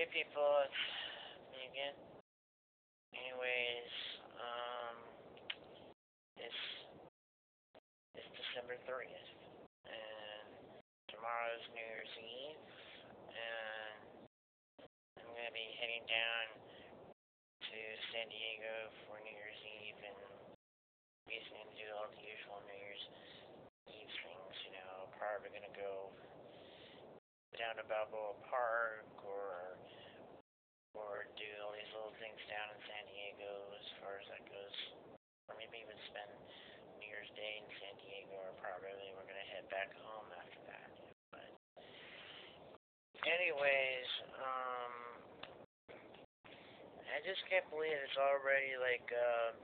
Hey people, it's me again. Anyways, it's December 30th, and tomorrow's New Year's Eve, and I'm gonna be heading down to San Diego for New Year's Eve, and basically gonna do all the usual New Year's Eve things. Probably gonna go down to Balboa Park or do all these little things down in San Diego as far as that goes. Or maybe even spend New Year's Day in San Diego, or probably we're going to head back home after that. But anyways, I just can't believe it's already like the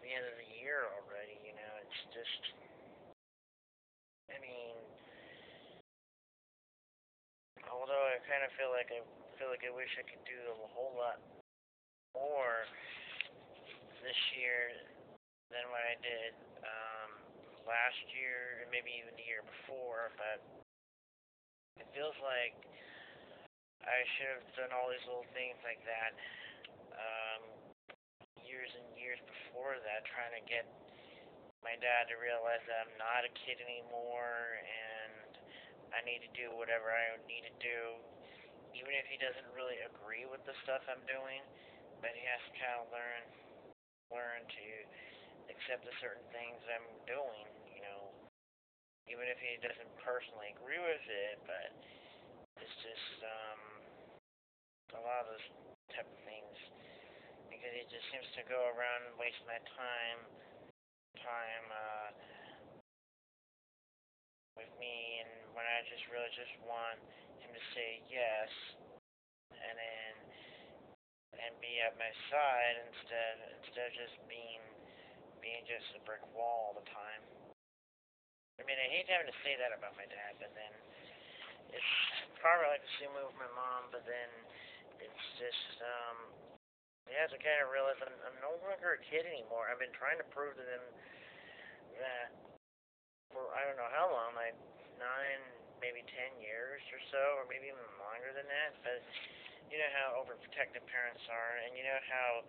end of the year already, it's just, I mean, although I kind of feel like I wish I could do a whole lot more this year than what I did last year and maybe even the year before, but it feels like I should have done all these little things like that years and years before that, trying to get my dad to realize that I'm not a kid anymore and I need to do whatever I need to do, even if he doesn't really agree with the stuff I'm doing, but he has to kind of learn to accept the certain things I'm doing, even if he doesn't personally agree with it, but it's just a lot of those type of things, because he just seems to go around and waste my time with me, and when I just really just want him to say yes and be at my side instead of just being just a brick wall all the time. I mean, I hate having to say that about my dad, but then it's probably like the same way with my mom, but then it's just you have to kind of realize I'm no longer a kid anymore. I've been trying to prove to them that for I don't know how long, like 9, maybe 10 years or so, or maybe even longer than that. But you know how overprotective parents are, and you know how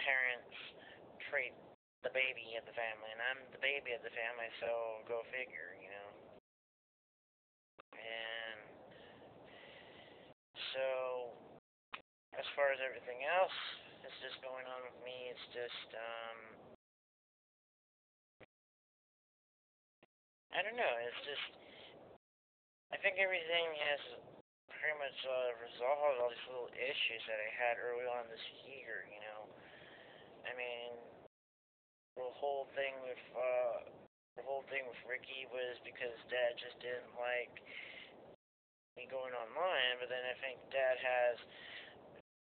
parents treat the baby of the family, and I'm the baby of the family, so go figure. And so, as far as everything else that's just going on with me, it's just I don't know. It's just I think everything has pretty much resolved all these little issues that I had early on this year. I mean, the whole thing with Ricky was because Dad just didn't like me going online, but then I think Dad has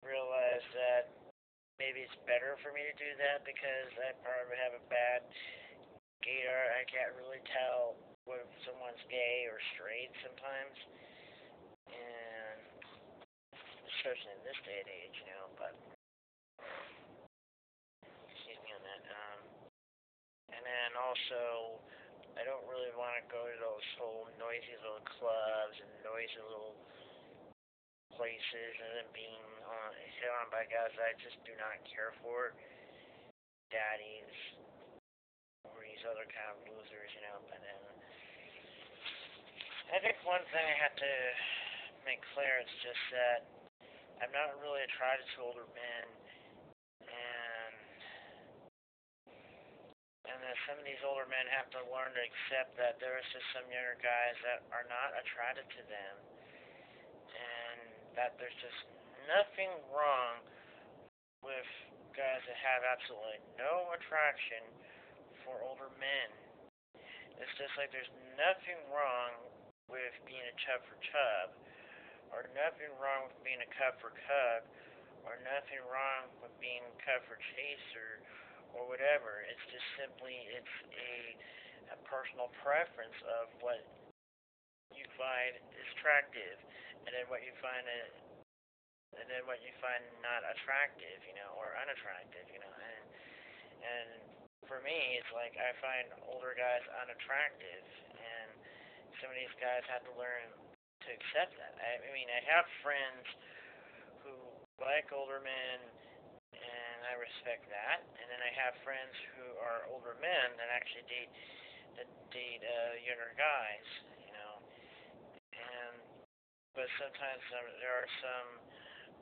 realized that maybe it's better for me to do that because I probably have a bad gaydar. I can't really tell if someone's gay or straight sometimes, and especially in this day and age, but excuse me on that. And then also, I don't really want to go to those whole noisy little clubs and noisy little places and then being hit on by guys I just do not care for, daddies, or these other kind of losers, but then I think one thing I have to make clear is just that I'm not really attracted to older men, and that some of these older men have to learn to accept that there is just some younger guys that are not attracted to them, and that there's just nothing wrong with guys that have absolutely no attraction for older men. It's just like there's nothing wrong with being a chub for chub, or nothing wrong with being a cub for cub, or nothing wrong with being cub for chaser, or whatever. It's just simply it's a personal preference of what you find is attractive, and then what you find not attractive, or unattractive, and for me, it's like I find older guys unattractive, and some of these guys have to learn to accept that. I mean, I have friends who like older men, and I respect that. And then I have friends who are older men that actually date younger guys, you know. And but sometimes there are some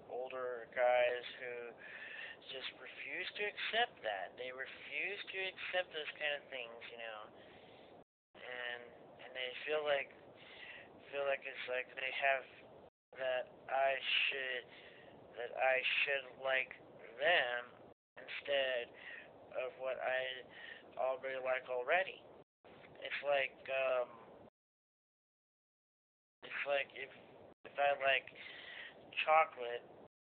older guys who just refuse to accept that. They refuse to accept those kind of things, you know. And they feel like it's like they have that I should like them instead of what I already like already. It's like if I like chocolate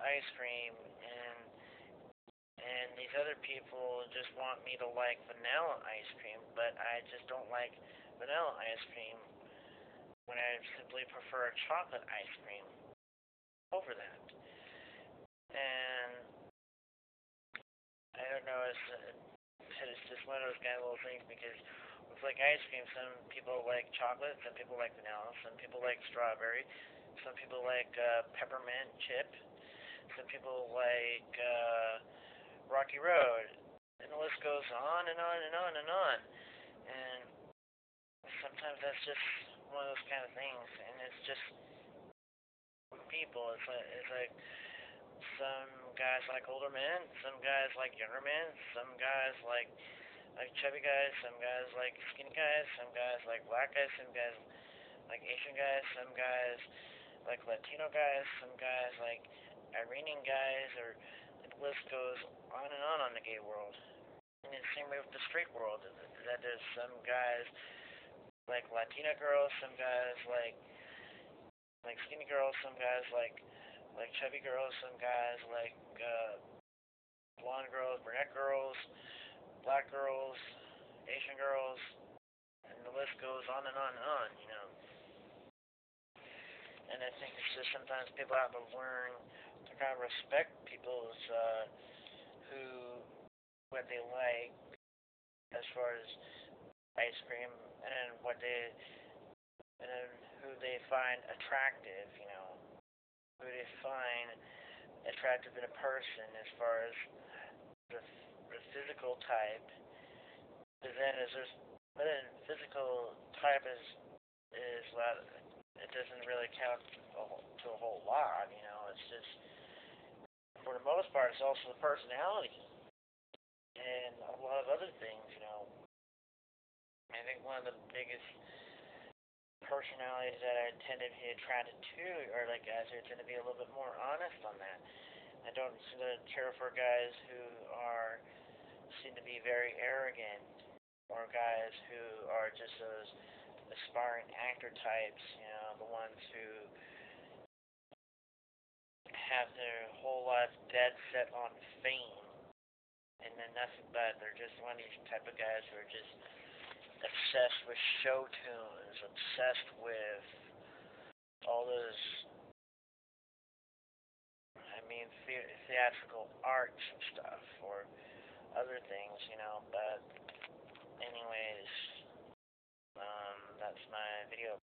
ice cream and these other people just want me to like vanilla ice cream, but I just don't like vanilla ice cream when I simply prefer chocolate ice cream over that. And I don't know, it's just one of those kind of little things because with like ice cream, some people like chocolate, some people like vanilla, some people like strawberry, some people like peppermint chip, some people like Rocky Road, and the list goes on and on and on and on. And sometimes that's just one of those kind of things, and it's just people. It's like some guys like older men, some guys like younger men, some guys like chubby guys, some guys like skinny guys, some guys like black guys, some guys like Asian guys, some guys like Latino guys, some guys like Iranian guys, or the list goes on the gay world. And it's the same way with the straight world. That there's some guys like Latina girls, some guys like skinny girls, some guys like chubby girls, some guys like blonde girls, brunette girls, black girls, Asian girls, and the list goes on and on and on, you know. And I think it's just sometimes people have to learn to kind of respect people's who what they like as far as ice cream, and then and then who they find attractive, you know, who they find attractive in a person as far as the, the physical type. But then but then physical type is it doesn't really count to a whole lot, you know. It's just for the most part, it's also the personality and a lot of other things, you know. I think one of the biggest personalities that I tend to be attracted to are like guys who tend to be a little bit more honest on that. I don't care for guys who seem to be very arrogant, or guys who are just those aspiring actor types, you know, the ones who have their whole life dead set on fame and then nothing but. They're just one of these type of guys who are just obsessed with show tunes, obsessed with all those, I mean, theatrical arts and stuff, or other things, you know. But anyways, that's my video.